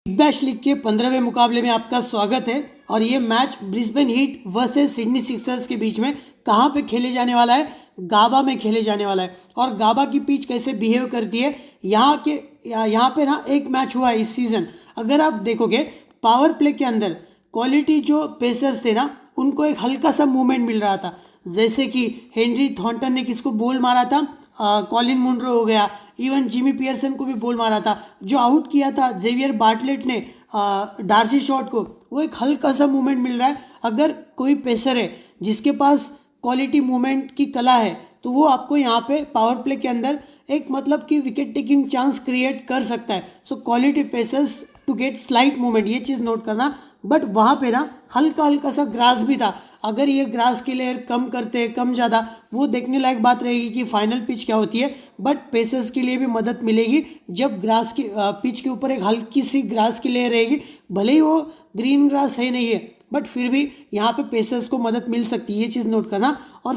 Big bash league के 15वें मुकाबले में आपका स्वागत है। और ये match Brisbane heat versus Sydney Sixers के बीच में कहाँ पे खेले जाने वाला है? गाबा में खेले जाने वाला है। और गाबा की पिच कैसे बिहेव करती है, यहाँ पे ना एक मैच हुआ है इस सीजन। अगर आप देखोगे पावर प्ले के अंदर क्वालिटी जो पेसर्स थे ना, उनको एक हल्का सा मूवमेंट मिल रहा था। जैसे कि हेनरी थॉर्नटन ने किसको बॉल मारा था, कॉलिन मुनरो हो गया, इवन जिमी पियर्सन को भी बॉल मारा था। जो आउट किया था जेवियर बार्टलेट ने डार्सी शॉट को, वो एक हल्का सा मूवमेंट मिल रहा है। अगर कोई पेसर है जिसके पास क्वालिटी मूवमेंट की कला है, तो वो आपको यहाँ पे पावर प्ले के अंदर एक मतलब कि विकेट टेकिंग चांस क्रिएट कर सकता है। So quality pacers to get slight movement, ये चीज़ नोट करना। बट वहाँ पे ना हल्का हल्का सा ग्रास भी था। अगर ये ग्रास की लेयर कम करते कम ज़्यादा, वो देखने लायक बात रहेगी कि फाइनल पिच क्या होती है। बट पेसर्स के लिए भी मदद मिलेगी जब ग्रास की पिच के ऊपर एक हल्की सी ग्रास की लेयर रहेगी। भले ही वो ग्रीन ग्रास है नहीं है, बट फिर भी यहाँ पे पेसर्स को मदद मिल सकती है, ये चीज़ नोट करना। और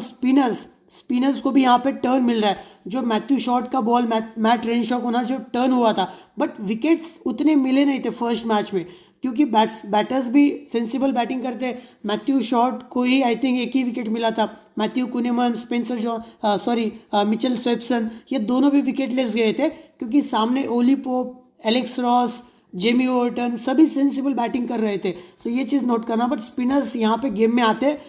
स्पिनर्स को भी यहाँ पे टर्न मिल रहा है। जो मैथ्यू शॉट का बॉल मैट रेनशॉ को ना जो टर्न हुआ था, बट विकेट्स उतने मिले नहीं थे फर्स्ट मैच में, क्योंकि बैटर्स भी सेंसिबल बैटिंग करते हैं। मैथ्यू शॉट को ही आई थिंक एक ही विकेट मिला था। मैथ्यू कुनीमन, मिचेल स्वेप्सन, ये दोनों भी विकेटलेस गए थे, क्योंकि सामने Ollie Pope, Alex Ross, Jamie Overton सभी सेंसिबल बैटिंग कर रहे थे। तो ये चीज़ नोट करना। बट स्पिनर्स यहाँ पे गेम में आते हैं,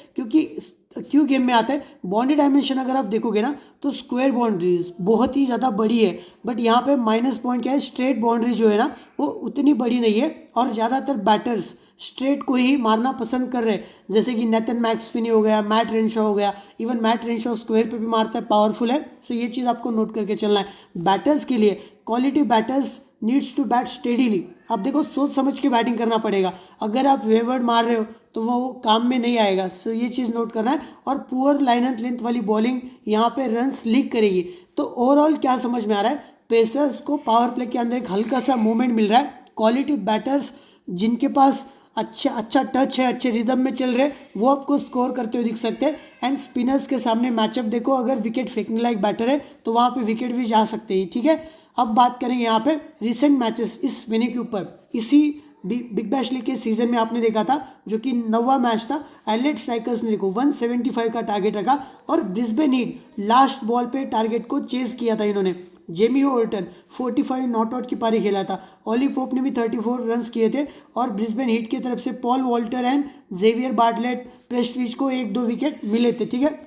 क्यों गेम में आता है? बाउंड्री डायमेंशन अगर आप देखोगे ना, तो स्क्वायर बाउंड्रीज बहुत ही ज़्यादा बड़ी है। बट यहाँ पे माइनस पॉइंट क्या है, स्ट्रेट बाउंड्री जो है ना, वो उतनी बड़ी नहीं है। और ज़्यादातर बैटर्स स्ट्रेट को ही मारना पसंद कर रहे हैं, जैसे कि नेथन मैक्सफिनी हो गया, मैट रेनशॉ हो गया। इवन मैट रेनशॉ स्क्वायर पे भी मारता है, पावरफुल है। सो ये चीज़ आपको नोट करके चलना है। बैटर्स के लिए quality batters needs to bat steadily. आप देखो, सोच समझ के बैटिंग करना पड़ेगा। अगर आप वेवर्ड मार रहे हो तो वो काम में नहीं आएगा। सो ये चीज़ नोट करना है। और पुअर लाइन एंड लेंथ वाली बॉलिंग यहाँ पे रन्स लीक करेगी। तो ओवरऑल क्या समझ में आ रहा है, पेसर्स को पावर प्ले के अंदर एक हल्का सा मूवमेंट मिल रहा है। क्वालिटी बैटर्स जिनके पास अच्छा टच है, अच्छे रिदम में चल रहे, वो आपको स्कोर करते हुए दिख सकते हैं। एंड स्पिनर्स के सामने मैचअप देखो, अगर विकेट फेंकने लायक बैटर है तो वहाँ पे विकेट भी जा सकते हैं। ठीक है, अब बात करेंगे यहाँ पे रिसेंट मैचेस इस विनी के ऊपर। इसी बिग बैश लीग के सीजन में आपने देखा था, जो कि 9वां मैच था, एडिलेड स्ट्राइकर्स ने देखो 175 का टारगेट रखा, और ब्रिस्बेन हीट लास्ट बॉल पे टारगेट को चेज किया था इन्होंने। जेमी ओवर्टन 45 नॉट आउट की पारी खेला था। ओली पोप ने भी 34 रन्स किए थे। और ब्रिस्बेन हीट की तरफ से Paul Walter and Xavier Bartlett, Prestwich को 1-2 विकेट मिले थे। ठीक है,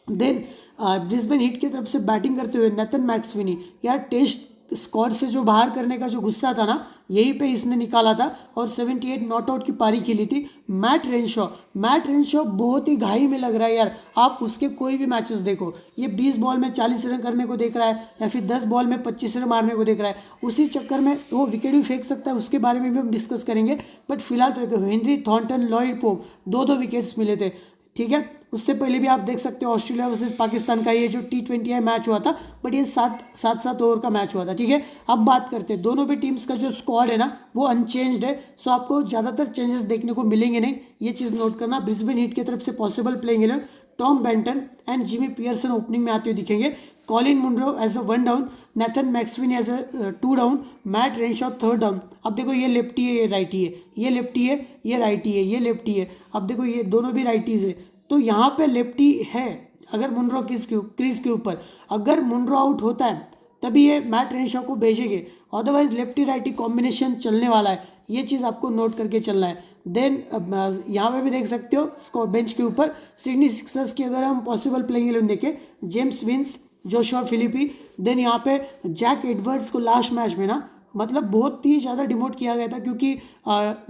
देन ब्रिस्बेन हीट की तरफ से बैटिंग करते हुए नेथन मैक्सविनी, यार टेस्ट स्क्वाड से जो बाहर करने का जो गुस्सा था ना, यहीं पे इसने निकाला था। और 78 नॉट आउट की पारी खेली थी। मैट रेनशॉ बहुत ही घाई में लग रहा है यार। आप उसके कोई भी मैचेस देखो, ये 20 बॉल में 40 रन करने को देख रहा है, या फिर 10 बॉल में 25 रन मारने को देख रहा है। उसी चक्कर में वो विकेट भी फेंक सकता है, उसके बारे में भी हम डिस्कस करेंगे। बट फिलहाल तो देखो, Henry Thornton, Lloyd pope, 2-2 wickets मिले थे। ठीक है, उससे पहले भी आप देख सकते हो ऑस्ट्रेलिया वर्सेस पाकिस्तान का ये जो T20 मैच हुआ था, बट ये 7 ओवर का मैच हुआ था। ठीक है, अब बात करते हैं दोनों भी टीम्स का जो स्क्वाड है ना, वो अनचेंज्ड है। सो आपको ज़्यादातर चेंजेस देखने को मिलेंगे नहीं, ये चीज़ नोट करना। ब्रिस्बेन हीट की तरफ से possible playing 11, Tom Benton and Jimmy Peirson opening में आते हुए दिखेंगे। Colin Munro as a 1 down, Nathan McSweeney as a 2 down, Matt Renshaw 3rd down. अब देखो, ये लेफ्टी है, ये राइटी है, ये लेफ्टी है, ये राइटी है, ये लेफ्टी है। अब देखो, ये दोनों भी राइटीज़ है, तो यहाँ पे लेफ्टी है। अगर मुनरो क्रीज के ऊपर, अगर मुनरो आउट होता है तभी ये मैट रेनशॉ को भेजेंगे, अदरवाइज लेफ्टी राइटी कॉम्बिनेशन चलने वाला है। ये चीज़ आपको नोट करके चलना है। देन यहाँ पे भी देख सकते हो बेंच के ऊपर सिडनी सिक्सर्स की अगर हम पॉसिबल प्लेइंग 11 देखें, James Vince, Joshua Philippe. Then यहाँ पे जैक एडवर्ड्स को लास्ट मैच में ना मतलब बहुत ही ज़्यादा डिमोट किया गया था, क्योंकि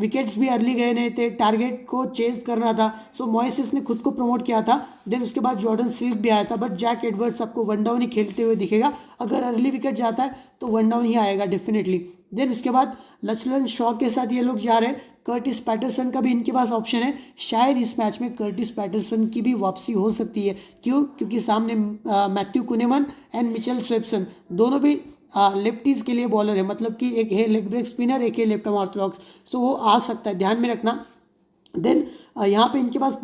विकेट्स भी अर्ली गए नहीं थे, टारगेट को चेज करना था। सो मॉइसेस ने खुद को प्रमोट किया था। देन उसके बाद जॉर्डन स्मिथ भी आया था। बट जैक एडवर्ड्स आपको 1 डाउन ही खेलते हुए दिखेगा। अगर अर्ली विकेट जाता है तो 1 डाउन ही आएगा डेफिनेटली। देन उसके बाद लचलन शॉ के साथ ये लोग जा रहे हैं। कर्टिस पैटरसन का भी इनके पास ऑप्शन है। शायद इस मैच में कर्टिस पैटरसन की भी वापसी हो सकती है। क्यों? क्योंकि सामने मैथ्यू कुनीमन एंड मिचेल स्वेप्सन दोनों भी लेफ्टीज के लिए बॉलर है, मतलब कि एक है लेग ब्रेक स्पिनर, एक है लेफ्ट आर्म ऑर्थोडॉक्स। सो वो आ सकता है, ध्यान में रखना। देन यहाँ पे इनके पास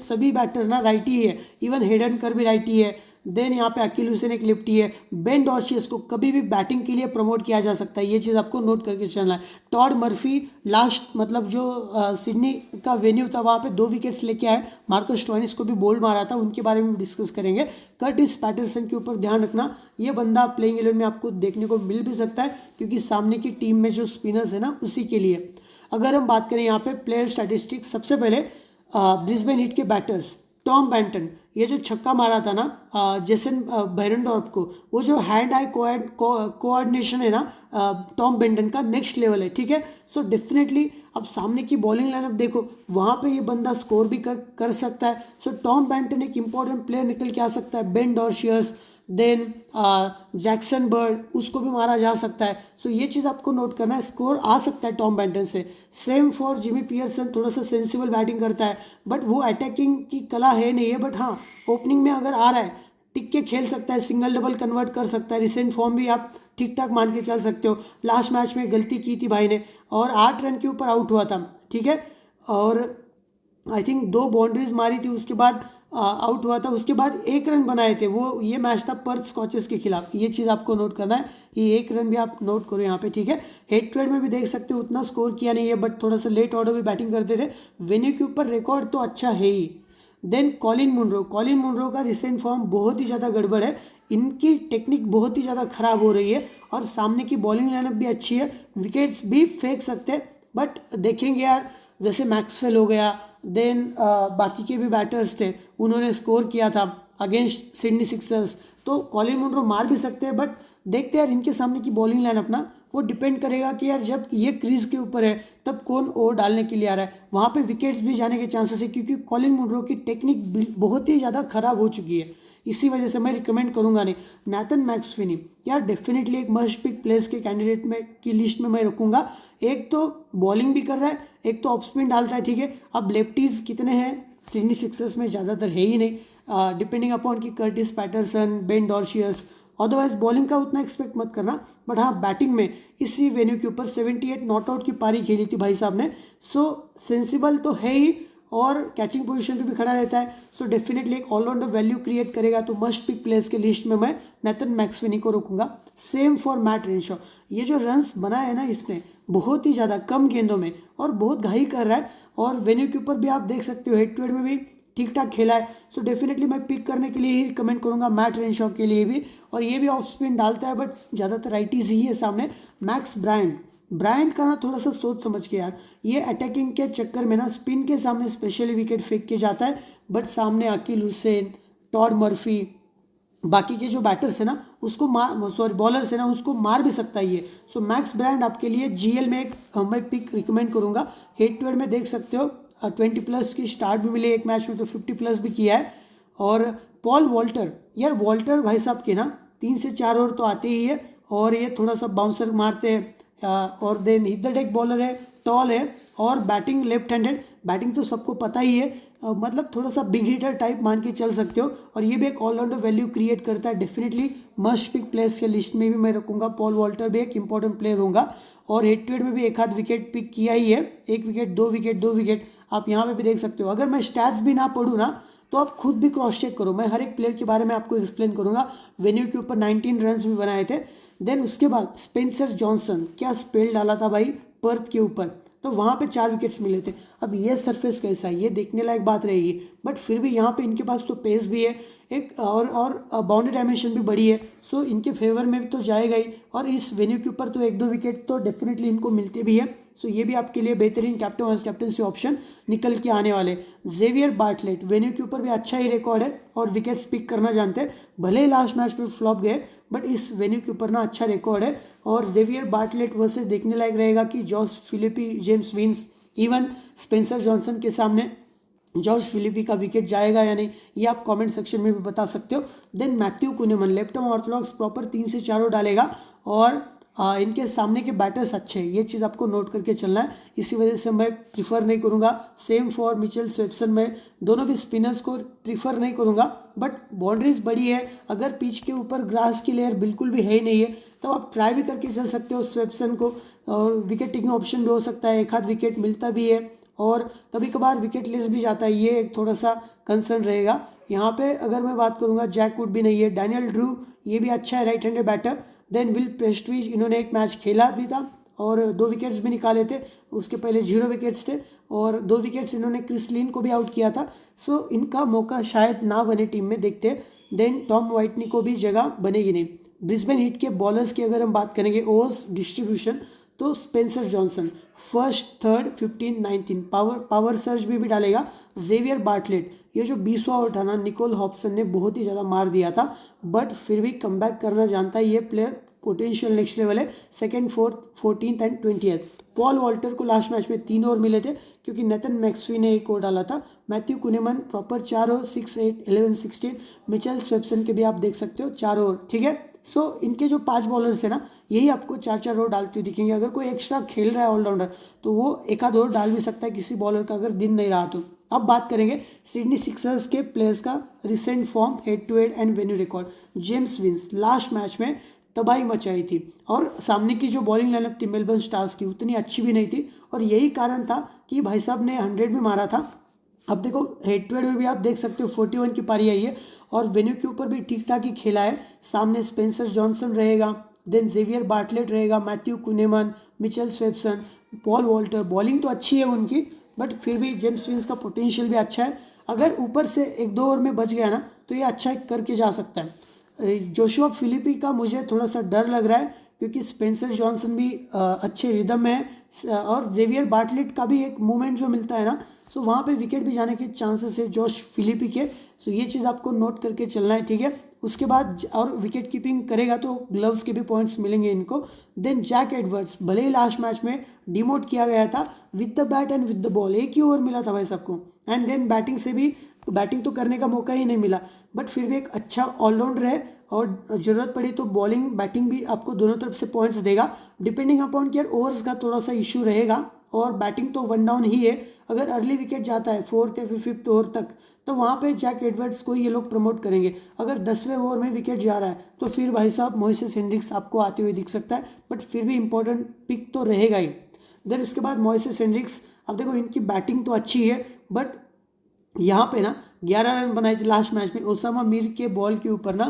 सभी बैटर ना राइटी है। इवन हेडन कर भी राइटी है, देन यहाँ पे अकील हुसैन एक लेफ्टी है। बेन डॉर्शियस को कभी भी बैटिंग के लिए प्रमोट किया जा सकता है, ये चीज़ आपको नोट करके चलना है। टॉड मर्फी लास्ट मतलब जो सिडनी का वेन्यू था वहाँ पे 2 विकेट्स लेके आए, मार्कस स्टोइनिस को भी बोल्ड मारा था, उनके बारे में डिस्कस करेंगे। कर्टिस पैटरसन के ऊपर ध्यान रखना, ये बंदा प्लेइंग 11 में आपको देखने को मिल भी सकता है क्योंकि सामने की टीम में जो स्पिनर्स है ना उसी के लिए। अगर हम बात करें यहाँ पे प्लेयर स्टैटिस्टिक्स, सबसे पहले ब्रिस्बेन हीट के बैटर्स, टॉम बेंटन, ये जो छक्का मारा था ना जेसन बेरेंडॉर्फ को, वो जो हैंड आई कोऑर्डिनेशन है ना टॉम बेंटन का नेक्स्ट लेवल है, ठीक है। सो डेफिनेटली अब सामने की बॉलिंग लाइनअप देखो, वहाँ पे ये बंदा स्कोर भी कर सकता है। सो टॉम बेंटन एक इंपॉर्टेंट प्लेयर निकल के आ सकता है। बेन डॉर्शियस, देन जैक्सन बर्ड, उसको भी मारा जा सकता है। सो ये चीज़ आपको नोट करना है, स्कोर आ सकता है टॉम बेंटन से। सेम फॉर जिमी पियर्सन, थोड़ा सा सेंसिबल बैटिंग करता है बट वो अटैकिंग की कला है नहीं है, बट हाँ ओपनिंग में अगर आ रहा है टिक के खेल सकता है, सिंगल डबल कन्वर्ट कर सकता है। रिसेंट फॉर्म भी आप ठीक ठाक मान के चल सकते हो। लास्ट मैच में गलती की थी भाई ने और 8 रन के ऊपर आउट हुआ था, ठीक है, और आई थिंक 2 बाउंड्रीज मारी थी, उसके बाद आउट हुआ था, उसके बाद 1 रन बनाए थे वो। ये मैच था पर्थ स्कॉचेस के खिलाफ, ये चीज़ आपको नोट करना है, ये 1 रन भी आप नोट करो यहाँ पे, ठीक है। हेड टू हेड में भी देख सकते हो उतना स्कोर किया नहीं है बट थोड़ा सा लेट ऑर्डर में बैटिंग करते थे। वेन्यू के ऊपर रिकॉर्ड तो अच्छा है ही। देन कॉलिन मुनरो का रिसेंट फॉर्म बहुत ही ज़्यादा गड़बड़ है, इनकी टेक्निक बहुत ही ज़्यादा खराब हो रही है और सामने की बॉलिंग लाइनअप भी अच्छी है, विकेट्स भी फेंक सकते हैं। बट देखेंगे यार, जैसे मैक्सवेल हो गया, देन बाकी के भी बैटर्स थे, उन्होंने स्कोर किया था अगेंस्ट सिडनी सिक्सर्स, तो कॉलिन मुनरो मार भी सकते हैं। बट देखते हैं यार इनके सामने की बॉलिंग लाइनअप ना, वो डिपेंड करेगा कि यार जब ये क्रीज के ऊपर है तब कौन ओवर डालने के लिए आ रहा है, वहाँ पे विकेट्स भी जाने के चांसेस है क्योंकि कॉलिन मुनरो की टेक्निक बहुत ही ज़्यादा खराब हो चुकी है। इसी वजह से मैं रिकमेंड करूंगा नहीं। नाथन मैक्सवेनी यार डेफिनेटली एक मस्ट पिक प्लेस के कैंडिडेट में की लिस्ट में मैं रखूंगा। एक तो बॉलिंग भी कर रहा है, एक तो ऑफ स्पिन डालता है, ठीक है। अब लेफ्टीज कितने हैं सिडनी सिक्सर्स में, ज़्यादातर है ही नहीं, डिपेंडिंग अपॉन की Curtis Patterson, Ben Dwarshuis, otherwise bowling का उतना एक्सपेक्ट मत करना। बट हाँ बैटिंग में इसी वेन्यू के ऊपर 78 नॉट आउट की पारी खेली थी भाई साहब ने, सो सेंसिबल तो है ही और कैचिंग पोजीशन पे भी खड़ा रहता है। सो डेफिनेटली एक ऑलराउंडर वैल्यू क्रिएट करेगा, तो मस्ट पिक प्लेयर्स के लिस्ट में मैं नेथन मैक्सवेनी को रखूंगा। सेम फॉर मैट रेनशॉ, ये जो रन्स बनाए हैं ना इसने बहुत ही ज़्यादा कम गेंदों में और बहुत घाई कर रहा है, और वेन्यू के ऊपर भी आप देख सकते हो हेड टू हेड में भी ठीक ठाक खेला है। सो डेफिनेटली मैं पिक करने के लिए ही रिकमेंड करूंगा मैट रेनशॉ के लिए भी, और ये भी ऑफ स्पिन डालता है बट ज़्यादातर राइटीज ही है सामने। मैक्स ब्रायंट का ना थोड़ा सा सोच समझ के यार, ये अटैकिंग के चक्कर में ना स्पिन के सामने स्पेशली विकेट फेंक के जाता है, बट सामने अकील हुसैन, टॉड मर्फी, बाकी के जो बैटर्स है ना उसको बॉलर्स है ना उसको मार भी सकता है ये। सो मैक्स ब्रायंट आपके लिए जीएल में एक मैं पिक रिकमेंड करूंगा। हेड टू हेड में देख सकते हो 20+ की स्टार्ट भी मिली एक मैच में, तो 50+ भी किया है। और पॉल वॉल्टर, यार वॉल्टर भाई साहब के ना 3 से 4 ओवर तो आते ही है, और ये थोड़ा सा बाउंसर मारते हैं, और देन हिट एक बॉलर है, टॉल है, और बैटिंग लेफ्ट हैंडेड, बैटिंग तो सबको पता ही है, मतलब थोड़ा सा बिग हिटर टाइप मान के चल सकते हो, और ये भी एक ऑलराउंडर वैल्यू क्रिएट करता है। डेफिनेटली मस्ट पिक प्लेयर्स के लिस्ट में भी मैं रखूंगा, पॉल वॉल्टर भी एक इंपॉर्टेंट प्लेयर होगा, और हेड टू हेड में भी एक आध विकेट पिक किया ही है, 1 विकेट 2 विकेट 2 विकेट आप यहाँ पे भी देख सकते हो। अगर मैं स्टैट्स भी ना पढ़ूँ ना तो आप खुद भी क्रॉस चेक करो, मैं हर एक प्लेयर के बारे में आपको एक्सप्लेन करूंगा। वेन्यू के ऊपर 19 रन भी बनाए थे। देन उसके बाद स्पेंसर जॉनसन, क्या स्पेल डाला था भाई पर्थ के ऊपर, तो वहाँ पे 4 विकेट्स मिले थे। अब ये सरफेस कैसा है ये देखने लायक बात रहेगी, बट फिर भी यहाँ पे इनके पास तो पेस भी है एक, और बाउंड्री डायमेंशन भी बड़ी है, सो इनके फेवर में तो जाएगा ही, और इस वेन्यू के ऊपर तो 1-2 विकेट तो डेफिनेटली इनको मिलते भी है। सो ये भी आपके लिए बेहतरीन कैप्टन वाइस कैप्टनसी ऑप्शन निकल के आने वाले। जेवियर बार्टलेट, वेन्यू के ऊपर भी अच्छा ही रिकॉर्ड है और विकेट्स पिक करना जानते हैं, भले ही लास्ट मैच पे फ्लॉप गए बट इस वेन्यू के ऊपर ना अच्छा रिकॉर्ड है। और जेवियर बार्टलेट वर्सेस देखने लायक रहेगा कि Josh Philippe, James Vince, even Spencer Johnson के सामने जॉस फिलिपी का विकेट जाएगा या नहीं, ये आप कमेंट सेक्शन में भी बता सकते हो। Then Matthew Kuhnemann, left arm orthodox, proper 3 से 4 डालेगा, और इनके सामने के बैटर्स अच्छे हैं, ये चीज़ आपको नोट करके चलना है। इसी वजह से मैं प्रीफर नहीं करूँगा। सेम फॉर मिचेल स्वेप्सन, में दोनों भी स्पिनर्स को प्रीफर नहीं करूँगा, बट बाउंड्रीज बड़ी है, अगर पिच के ऊपर ग्रास की लेयर बिल्कुल भी है ही नहीं है तो आप ट्राई भी करके चल सकते हो स्वेप्सन को, और विकेट टेकिंग ऑप्शन भी हो सकता है, एक आध विकेट मिलता भी है और कभी कभार विकेट लेस भी जाता है, ये एक थोड़ा सा कंसर्न रहेगा। यहाँ पे अगर मैं बात करूँगा जैक वुड भी नहीं है, डैनियल ड्रू ये भी अच्छा है right handed batter. Then Will Prestwich इन्होंने एक मैच खेला भी था और 2 विकेट्स भी निकाले थे, उसके पहले 0 विकेट्स थे और 2 विकेट्स इन्होंने क्रिस लिन को भी आउट किया था। सो इनका मौका शायद ना बने टीम में, देखते हैं। देन टॉम वाइटनी को भी जगह बनेगी नहीं। ब्रिस्बेन हीट के बॉलर्स की अगर हम बात करेंगे ओवर्स डिस्ट्रीब्यूशन, तो Spencer Johnson first, third, 15, 19 power search भी डालेगा। जेवियर बार्टलेट, ये जो 20वां ओवर था ना, निकोल हॉब्सन ने बहुत ही ज़्यादा मार दिया था, बट फिर भी कमबैक करना जानता है ये प्लेयर, पोटेंशियल नेक्स्ट लेवल है। Second, fourth, 14th and 20th। Paul Walter को लास्ट मैच में 3 ओवर मिले थे क्योंकि नेथन मैक्सवी ने 1 ओवर डाला था। Matthew Kuhnemann proper 4 over, 6, 8, 11, 16। Mitchell Swepson के भी आप देख सकते हो 4 ओवर, ठीक है। सो इनके जो 5 बॉलर्स है ना, यही आपको 4-4 ओवर डालते हुए दिखेंगे। अगर कोई एक्स्ट्रा खेल रहा है ऑलराउंडर तो वो एक आध ओवर डाल भी सकता है किसी बॉलर का अगर दिन नहीं रहा तो। अब बात करेंगे सिडनी सिक्सर्स के प्लेयर्स का recent form, head to head and venue record. James Vince last match में तबाही मचाई थी और सामने की जो बॉलिंग लाइनअप थी मेलबर्न स्टार्स की उतनी अच्छी भी नहीं थी और यही कारण था कि भाई साहब ने 100 भी मारा था। अब देखो हेड टू हेड में भी आप देख सकते हो 41 की पारी आई है और वेन्यू के ऊपर भी ठीक ठाक ही खेला है। सामने स्पेंसर जॉनसन रहेगा, देन जेवियर बार्टलेट रहेगा, Matthew Kuhnemann, Mitchell Swepson, Paul Walter. Bowling तो अच्छी है उनकी बट फिर भी जेम्स विंस का पोटेंशियल भी अच्छा है। अगर ऊपर से 1-2 ओवर में बच गया ना तो ये अच्छा करके जा सकता है। जोशुआ फिलिपी का मुझे थोड़ा सा डर लग रहा है क्योंकि स्पेंसर जॉनसन भी अच्छे रिदम में है और जेवियर बार्टलेट का भी एक मूवमेंट जो मिलता है ना, सो वहाँ पे विकेट भी जाने के चांसेस है जोश फिलिपी के। सो ये चीज़ आपको नोट करके चलना है, ठीक है। उसके बाद और विकेट कीपिंग करेगा तो ग्लव्स के भी पॉइंट्स मिलेंगे इनको। देन जैक एडवर्ड्स, भले ही लास्ट मैच में डिमोट किया गया था with the bat and with the ball, एक ही ओवर मिला था भाई सबको, एंड देन बैटिंग से भी बैटिंग तो करने का मौका ही नहीं मिला, बट फिर भी एक अच्छा ऑलराउंडर है और ज़रूरत पड़ी तो बॉलिंग बैटिंग भी आपको दोनों तरफ से पॉइंट्स देगा। डिपेंडिंग अपॉन कि यार ओवर्स का थोड़ा सा इशू रहेगा और बैटिंग तो 1 डाउन ही है। अगर अर्ली विकेट जाता है 4th या फिर 5th ओवर तक तो वहाँ पे जैक एडवर्ड्स को ये लोग प्रमोट करेंगे। अगर 10वें ओवर में विकेट जा रहा है तो फिर भाई साहब मोइसेस हेनरिक्स आपको आते हुए दिख सकता है, बट फिर भी इंपॉर्टेंट पिक तो रहेगा ही। देन इसके बाद मोइसेस हेनरिक्स, अब देखो इनकी बैटिंग तो अच्छी है बट यहाँ पे ना 11 रन बनाए थे लास्ट मैच में। ओसामा मीर के बॉल के ऊपर ना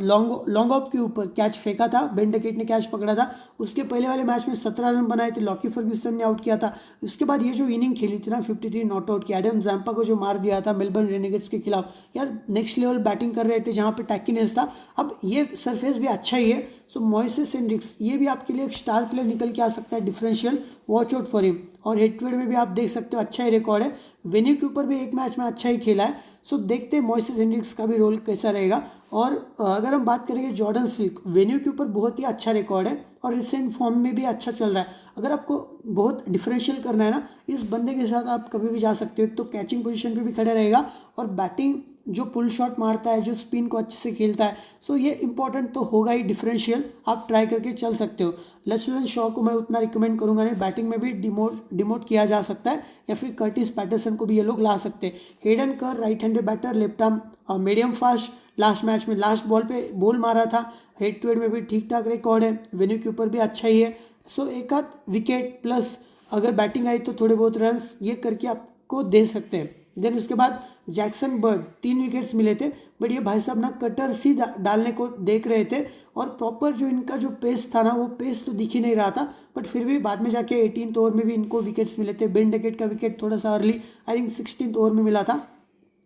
लॉन्ग ऑफ के ऊपर कैच फेंका था, बेन डकेट ने कैच पकड़ा था। उसके पहले वाले मैच में 17 रन बनाए थे, लॉकी फर्ग्यूसन ने आउट किया था। उसके बाद ये जो इनिंग खेली थी ना 53 नॉट आउट की, एडम जैम्पा को जो मार दिया था मेलबर्न रेनेगेट्स के खिलाफ, यार नेक्स्ट लेवल बैटिंग कर रहे थे जहाँ पे टैक्कीनेस था। अब ये सरफेस भी अच्छा ही है, सो मोइसेस हेनरिक्स ये भी आपके लिए एक स्टार प्लेयर निकल के आ सकता है, differential, watch out for him. और हेड टू हेड में भी आप देख सकते हो अच्छा ही रिकॉर्ड है, वेन्यू के ऊपर भी एक मैच में अच्छा ही खेला है। सो देखते हैं मोइसेस हेनरिक्स का भी रोल कैसा रहेगा। और अगर हम बात करेंगे जॉर्डन सिल्क, वेन्यू के ऊपर बहुत ही अच्छा रिकॉर्ड है और रिसेंट फॉर्म में भी अच्छा चल रहा है। अगर आपको बहुत डिफरेंशियल करना है ना, इस बंदे के साथ आप कभी भी जा सकते हो। एक तो कैचिंग पोजीशन पे भी खड़े रहेगा और बैटिंग जो पुल शॉट मारता है, जो स्पिन को अच्छे से खेलता है, सो ये इंपॉर्टेंट तो होगा ही, डिफरेंशियल आप ट्राई करके चल सकते हो। लचलन शॉ को मैं उतना रिकमेंड करूंगा नहीं, बैटिंग में भी डिमोट किया जा सकता है, या फिर कर्टिस पैटरसन को भी ये लोग ला सकते हैं। Hayden Kerr right handed batter, left arm और मीडियम फास्ट, लास्ट मैच में लास्ट बॉल पे बॉल मारा था। हेड टू हेड में भी ठीक ठाक रिकॉर्ड है, वेन्यू के ऊपर भी अच्छा ही है। सो एक आध विकेट प्लस अगर बैटिंग आई तो थोड़े बहुत रन्स ये करके आपको दे सकते हैं। देन उसके बाद जैक्सन बर्ड 3 विकेट्स मिले थे, बट ये भाई साहब ना कटर्स ही डालने को देख रहे थे और प्रॉपर जो इनका जो पेस था ना, वो पेस तो दिख ही नहीं रहा था, बट फिर भी बाद में जाके 18th ओवर में भी इनको विकेट्स मिले थे। बेन डकेट का विकेट थोड़ा सा early, I think 16th over में मिला था।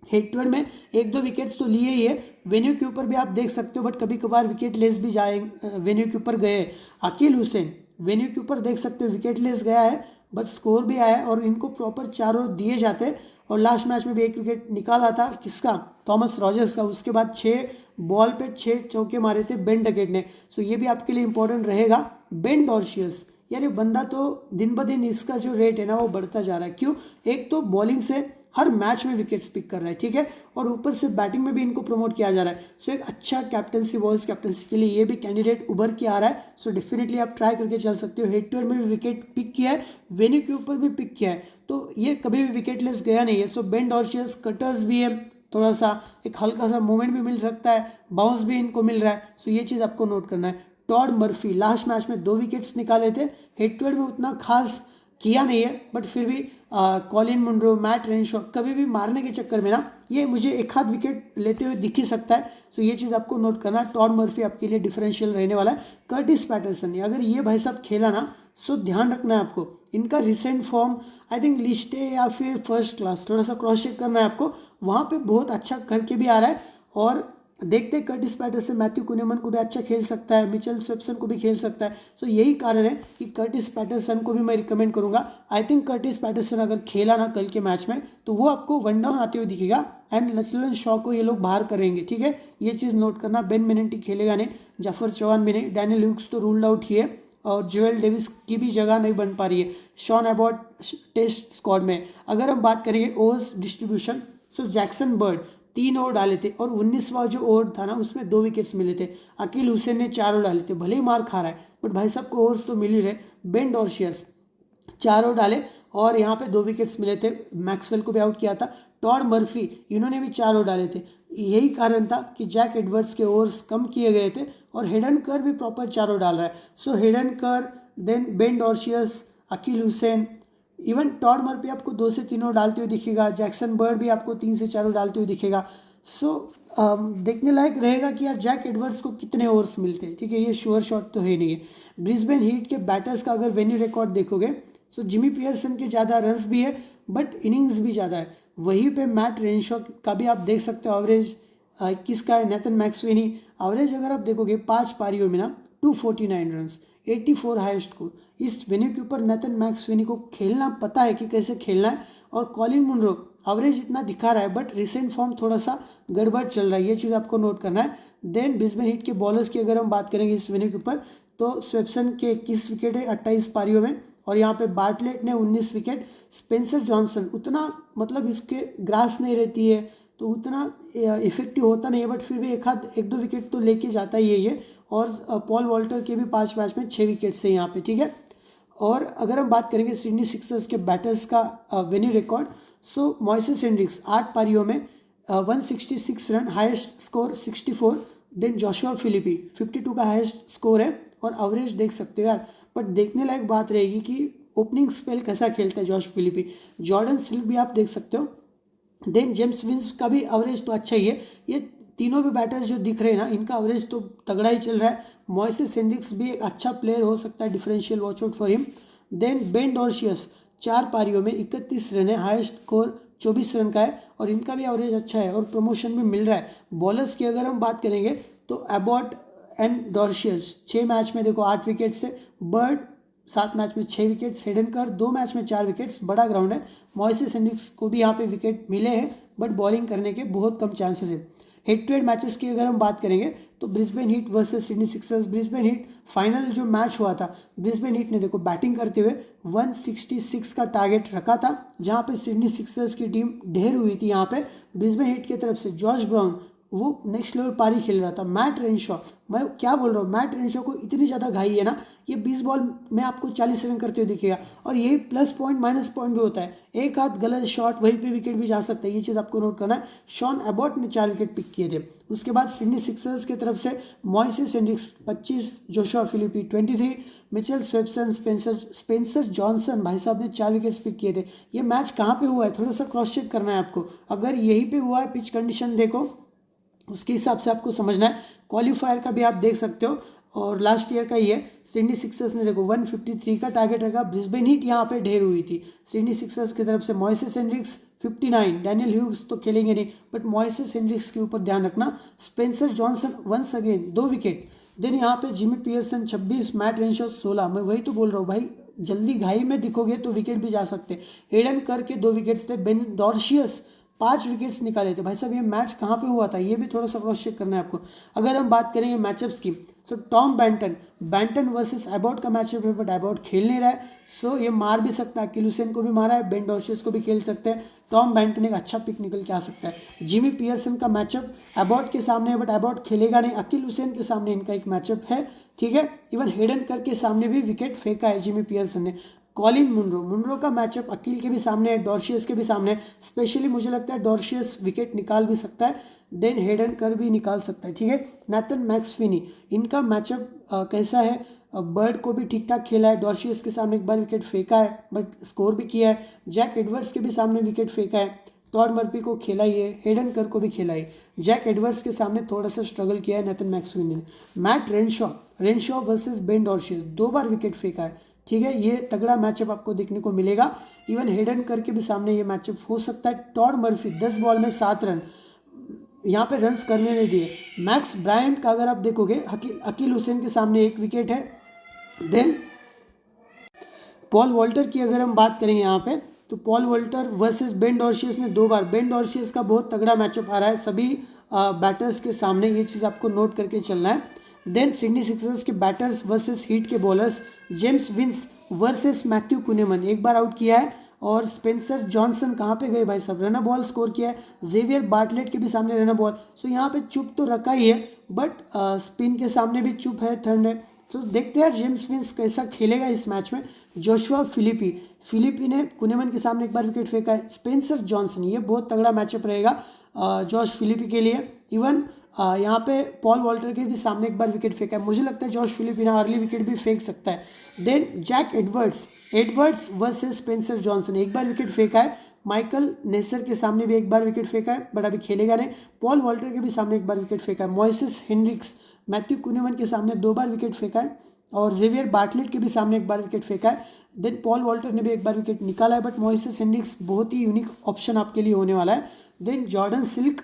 हेड टू हेड में 1-2 विकेट्स तो लिए ही है। वेन्यू के ऊपर भी आप देख सकते हो, बट कभी कभार विकेट लेस भी जाए, वेन्यू के ऊपर गए। अकील हुसैन वेन्यू के ऊपर देख सकते हो विकेट लेस गया है, बट स्कोर भी आया और इनको प्रॉपर 4 ओवर दिए जाते और लास्ट मैच में भी 1 विकेट निकाला था किसका, थॉमस रॉजर्स का। उसके बाद 6 बॉल पे 6 चौके मारे थे बेन डकेट ने। सो ये भी आपके लिए इंपॉर्टेंट रहेगा। बेन डॉर्शियस, यार ये बंदा तो दिन ब दिन इसका जो रेट है ना वो बढ़ता जा रहा है। क्यों? एक तो बॉलिंग से हर मैच में विकेट्स पिक कर रहा है, ठीक है, और ऊपर से बैटिंग में भी इनको प्रमोट किया जा रहा है। सो एक अच्छा कैप्टनसी, वॉइस कैप्टनसी के लिए ये भी कैंडिडेट उभर के आ रहा है। सो डेफिनेटली आप ट्राई करके चल सकते हो। हेड टू हेड में भी विकेट पिक किया है, वेन्यू के ऊपर भी पिक किया है, तो ये कभी भी विकेटलेस गया नहीं है। सो बेन डॉर्शियस, कटर्स भी है, थोड़ा सा एक हल्का सा मूवमेंट भी मिल सकता है, बाउंस भी इनको मिल रहा है। सो ये चीज़ आपको नोट करना है। टॉड मर्फी लास्ट मैच में 2 विकेट्स निकाले थे, हेड टू हेड में उतना खास किया नहीं है, बट फिर भी कॉलिन मुनरो, मैट रेनशॉ कभी भी मारने के चक्कर में ना ये मुझे एक आध विकेट लेते हुए दिख ही सकता है। सो ये चीज़ आपको नोट करना। टॉड मर्फी आपके लिए डिफरेंशियल रहने वाला है। कर्टिस पैटरसन, अगर ये भाई साहब खेला ना, सो ध्यान रखना है आपको, इनका recent form I think list है या फिर फर्स्ट क्लास, थोड़ा सा क्रॉस चेक करना है आपको, वहाँ पे बहुत अच्छा करके भी आ रहा है। और देखते हैं कर्टिस पैटरसन मैथ्यू कुनेमन को भी अच्छा खेल सकता है, मिचेल स्वेप्सन को भी खेल सकता है। सो यही कारण है कि कर्टिस पैटरसन को भी मैं रिकमेंड करूंगा। आई थिंक कर्टिस पैटरसन अगर खेला ना कल के मैच में तो वो आपको वन डाउन आते हुए दिखेगा एंड लचलन शॉ को ये लोग बाहर करेंगे, ठीक है, ये चीज़ नोट करना। बेन मेनेंटी खेलेगा नहीं, जाफर चौहान भी नहीं, डैनियल ह्यूक्स तो रूल्ड आउट ही है और जोएल डेविस की भी जगह नहीं बन पा रही है शॉन एबॉट टेस्ट स्क्वाड में। अगर हम बात करेंगे ओवर्स डिस्ट्रीब्यूशन, सो जैक्सन बर्ड 3 ओवर डाले थे और 19वां जो ओवर था ना उसमें 2 विकेट्स मिले थे। अकील हुसैन ने 4 ओवर डाले थे, भले ही मार खा रहा है बट भाई साहब को ओवर्स तो मिल ही रहे। बेन डॉर्शियस 4 ओवर डाले और यहाँ पे 2 विकेट्स मिले थे, मैक्सवेल को भी आउट किया था। टॉड मर्फी इन्होंने भी 4 ओवर डाले थे। यही कारण था कि जैक एडवर्ड्स के ओवर्स कम किए गए थे और हेडन कर भी प्रॉपर 4 ओवर डाल रहा है। So Hayden Kerr, then Ben Dwarshuis, Akeal Hosein, even Todd Murphy आपको 2 से 3 ओवर डालते हुए दिखेगा, जैक्सन बर्ड भी आपको 3 से 4 ओवर डालते हुए दिखेगा। सो देखने लायक रहेगा कि यार जैक एडवर्ड्स को कितने ओवर्स मिलते हैं, ठीक है, ये श्योर शॉट तो है नहीं है। ब्रिस्बेन हीट के बैटर्स का अगर वेन्यू रिकॉर्ड देखोगे सो जिमी पियर्सन के ज़्यादा रन्स भी है बट इनिंग्स भी ज़्यादा है। वहीं पे मैट रेनशॉ का भी आप देख सकते हो एवरेज किसका है, नेथन मैक्सवेनी एवरेज अगर आप देखोगे 5 पारियों में ना 249 रन्स, 84 हाईएस्ट स्कोर। इस वेन्यू के ऊपर नेथन मैक्सवेनी को खेलना पता है कि कैसे खेलना है। और कॉलिन मुनरो एवरेज इतना दिखा रहा है बट रिसेंट फॉर्म थोड़ा सा गड़बड़ चल रहा है, ये चीज़ आपको नोट करना है। देन ब्रिस्बेन हीट के बॉलर्स की अगर हम बात करेंगे इस वेन्यू के ऊपर तो स्वेप्सन के 21 विकेट है 28 पारियों में और यहाँ पे बार्टलेट ने 19 विकेट। स्पेंसर जॉनसन उतना मतलब इसके ग्रास नहीं रहती है तो उतना इफेक्टिव होता नहीं है बट फिर भी एक दो विकेट तो लेके जाता ही है ये। और पॉल वॉल्टर के भी 5 मैच में 6 विकेट्स है यहाँ पे, ठीक है। और अगर हम बात करेंगे सिडनी सिक्सर्स के बैटर्स का venue record, so Moises Henriques 8 पारियों में 166 runs, highest score 64। Then Joshua Philippe 52 का हाईएस्ट स्कोर है और एवरेज देख सकते हो यार। बट देखने लायक बात रहेगी कि ओपनिंग स्पेल कैसा खेलता है जॉश फिलिपी। जॉर्डन सिल्क भी आप देख सकते हो। देन जेम्स विंस का भी एवरेज तो अच्छा ही है। ये तीनों भी बैटर जो दिख रहे हैं ना इनका एवरेज तो तगड़ा ही चल रहा है। मॉइसेस हेनरिक्स भी एक अच्छा प्लेयर हो सकता है, differential watch out for him. Then Ben Dwarshuis 4 पारियों में 31 रन है, हाईएस्ट स्कोर 24 रन का है और इनका भी एवरेज अच्छा है और प्रमोशन भी मिल रहा है। बॉलर्स की अगर हम बात करेंगे तो एबॉट एंड डॉर्शियस 6 मैच में देखो 8 विकेट से, बर्ड 7 मैच में 6 विकेट्स, हेडनकर 2 मैच में 4 विकेट्स, बड़ा ग्राउंड है। मॉइसेस हेनरिक्स को भी यहाँ पे विकेट मिले हैं बट बॉलिंग करने के बहुत कम चांसेस है। हेड टू हेड मैचेस की अगर हम बात करेंगे तो Brisbane heat versus Sydney Sixers, Brisbane heat final जो मैच हुआ था ब्रिस्बेन हीट ने देखो बैटिंग करते हुए 166 का टारगेट रखा था जहाँ पे सिडनी सिक्सर्स की टीम ढेर हुई थी। यहाँ पे ब्रिस्बेन हीट की तरफ से जॉर्ज ब्राउन वो नेक्स्ट लेवल पारी खेल रहा था। मैट रेनशॉ, मैं क्या बोल रहा हूँ, मैट रेनशॉ को इतनी ज़्यादा घाई है ना, ये 20 बॉल में आपको 40 रन करते हुए दिखेगा और यही प्लस पॉइंट माइनस पॉइंट भी होता है। एक आध गलत शॉट वहीं पे विकेट भी जा सकता है, ये चीज़ आपको नोट करना है। शॉन एबॉट ने 4 विकेट पिक किए थे। उसके बाद सिडनी सिक्सर्स की तरफ से Moises Henriques 25, Joshua Philippe 23, Mitchell Swepson, Spencer Johnson भाई साहब ने 4 विकेट्स पिक किए थे। ये मैच कहाँ पे हुआ है थोड़ा सा क्रॉस चेक करना है आपको। अगर यहीं पे हुआ है, पिच कंडीशन देखो उसके हिसाब से आपको समझना है। क्वालिफायर का भी आप देख सकते हो और लास्ट ईयर का ही है। सिडनी सिक्सर्स ने देखो 153 का टारगेट रखा, ब्रिस्बेन हीट यहाँ पे ढेर हुई थी। सिडनी सिक्सर्स की तरफ से मॉइसेस हेनरिक्स 59, डैनियल ह्यूग्स तो खेलेंगे नहीं बट मॉइसेस हेनरिक्स के ऊपर ध्यान रखना। Spencer Johnson once again 2 wickets. Then यहाँ पे जिमी पियर्सन 26, मैट रेनशॉ 16। मैं वही तो बोल रहा हूँ भाई, जल्दी घाई में दिखोगे तो विकेट भी जा सकते। हेडन करके 2 विकेट्स थे। बेन डॉर्शियस 5 विकेट्स निकाले थे। भाई साहब ये मैच कहाँ पे हुआ था ये भी थोड़ा सा क्रॉस चेक करना है आपको। अगर हम बात करेंगे मैचअप्स की, सो टॉम बैंटन वर्सेस एबॉट का मैचअप है बट एबॉट खेल नहीं रहा है। सो ये मार भी सकता है, अकील हुसैन को भी मारा है, बेन डॉर्शियस को भी खेल सकते हैं। टॉम बैंटन एक अच्छा पिक निकल के आ सकता है। जिमी पियर्सन का मैचअप एबॉट के सामने है बट एबॉट खेलेगा नहीं। अकील हुसैन के सामने इनका एक मैचअप है, ठीक है। इवन हेडन कर के सामने भी विकेट फेंका है जिमी पियर्सन ने। कॉलिन मुनरो का मैचअप अकील के भी सामने है, डॉर्शियस के भी सामने है। स्पेशली मुझे लगता है डॉर्शियस विकेट निकाल भी सकता है, देन हेडन कर भी निकाल सकता है, ठीक है। नाथन मैक्सवेनी, इनका मैचअप कैसा है, बर्ड को भी ठीक ठाक खेला है, डॉर्शियस के सामने एक बार विकेट फेंका है बट स्कोर भी किया है, जैक एडवर्ड्स के भी सामने विकेट फेंका है, टॉड मर्फी को खेला ही है, हेडन कर को भी खेला है, जैक एडवर्ड्स के सामने थोड़ा सा स्ट्रगल किया है नाथन मैक्सवेनी ने। मैट रेनशॉ वर्सेस बेन डॉर्शियस 2 बार विकेट फेंका है, ठीक है। ये तगड़ा मैचअप आपको देखने को मिलेगा। इवन हेडन करके भी सामने ये मैचअप हो सकता है। टॉड मर्फी 10 बॉल में 7 रन, यहाँ पे रन्स करने नहीं दिए। मैक्स ब्रायंट का अगर आप देखोगे, अकील हुसैन के सामने 1 विकेट है। देन पॉल वॉल्टर की अगर हम बात करें यहाँ पे, तो पॉल वॉल्टर वर्सेस बेन डॉर्शियस ने 2 बार, बेन डॉर्शियस का बहुत तगड़ा मैचअप आ रहा है सभी बैटर्स के सामने, ये चीज़ आपको नोट करके चलना है। देन सिडनी सिक्सर्स के बैटर्स वर्सेस हीट के bowlers, James Vince versus Matthew Kuhnemann, 1 बार आउट किया है। और स्पेंसर जॉनसन कहाँ पे गए भाई साहब, रन बॉल स्कोर किया है। जेवियर बार्टलेट के भी सामने रन बॉल, सो यहाँ पे चुप तो रखा ही है, बट स्पिन के सामने भी चुप है, थर्ड है। तो देखते हैं जेम्स विंस कैसा खेलेगा इस मैच में। जोशुआ फिलिपी ने कुनेमन के सामने 1 बार विकेट फेंका है। स्पेंसर जॉनसन, ये बहुत तगड़ा मैचअप रहेगा जॉश फिलिपी के लिए। इवन यहाँ पे पॉल वॉल्टर के भी सामने 1 बार विकेट फेंका है, मुझे लगता है जॉश फिलिपी ना अर्ली विकेट भी फेंक सकता है। Then Jack Edwards versus Spencer Johnson, 1 बार विकेट फेंका है। माइकल नेसर के सामने भी 1 बार विकेट फेंका है, बट अभी खेलेगा नहीं। पॉल वॉल्टर के भी सामने 1 बार विकेट फेंका है। मॉइसेस हेनरिक्स मैथ्यू कुनेमन के सामने 2 बार विकेट फेंका है, और जेवियर बार्टलेट के भी सामने 1 बार विकेट फेंका है। देन पॉल वॉल्टर ने भी 1 बार विकेट निकाला है, बट मॉइसेस हेनरिक्स बहुत ही यूनिक ऑप्शन आपके लिए होने वाला है। देन जॉर्डन सिल्क,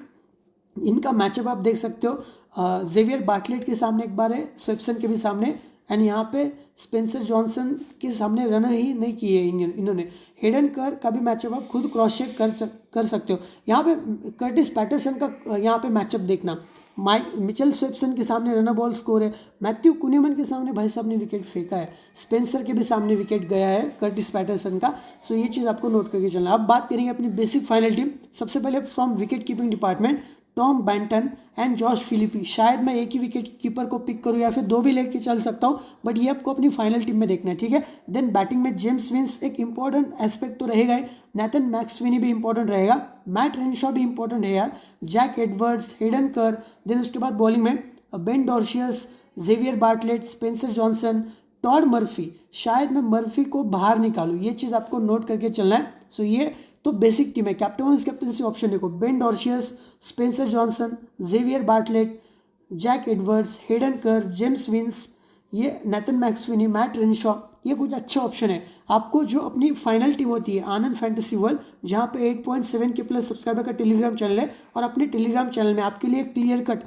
इनका मैचअप आप देख सकते हो, जेवियर बार्टलेट के सामने 1 बार है, स्वेप्सन के भी सामने, एंड यहाँ पे स्पेंसर जॉनसन के सामने रन ही नहीं किए इन्होंने। हेडन कर का भी मैचअप आप खुद क्रॉस चेक कर सकते हो। यहाँ पे कर्टिस पैटरसन का यहाँ पे मैचअप देखना, मिचेल स्वेप्सन के सामने रन बॉल स्कोर है। मैथ्यू कुनेमन के सामने भाई साहब ने विकेट फेंका है, स्पेंसर के भी सामने विकेट गया है कर्टिस पैटरसन का, सो ये चीज़ आपको नोट करके चलना। अब बात करेंगे अपनी बेसिक फाइनल टीम। सबसे पहले from wicket keeping department, Tom Banton and Josh Philippe. शायद मैं एक ही विकेट कीपर को पिक करूँ या फिर 2 भी लेके चल सकता हूँ, बट ये आपको अपनी फाइनल टीम में देखना है, ठीक है। देन बैटिंग में जेम्स विंस एक इंपॉर्टेंट एस्पेक्ट तो रहेगा ही, नाथन मैक्सवेनी भी इंपॉर्टेंट रहेगा, मैट रेनशॉ भी इंपॉर्टेंट है यार, Jack Edwards, Hayden Kerr. Then उसके बाद बॉलिंग में Ben Dwarshuis, Xavier Bartlett, Spencer Johnson, Todd Murphy. शायद मैं मर्फी को बाहर निकालूँ, ये चीज़ आपको नोट करके चलना है। सो ये तो बेसिक टीम है। कैप्टन वाइस कैप्टनसी ऑप्शन देखो, Ben Dwarshuis, Spencer Johnson, Xavier Bartlett, Jack Edwards, Hayden Kerr, James Vince, ये नाथन मैक्सवेनी, मैट रेनशॉ, ये कुछ अच्छा ऑप्शन है आपको। जो अपनी फाइनल टीम होती है आनंद फैंटेसी वर्ल्ड, जहाँ पे 8.7 के प्लस सब्सक्राइबर का टेलीग्राम चैनल है, और अपने टेलीग्राम चैनल में आपके लिए क्लियर कट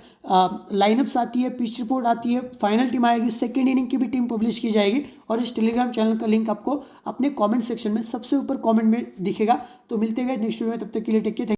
लाइनअप्स आती है, पिच रिपोर्ट आती है, फाइनल टीम आएगी, सेकेंड इनिंग की भी टीम पब्लिश की जाएगी, और इस टेलीग्राम चैनल का लिंक आपको अपने कॉमेंट सेक्शन में सबसे ऊपर कॉमेंट में दिखेगा। तो मिलते हैं नेक्स्ट वीडियो में, तब तक के लिए टेक केयर।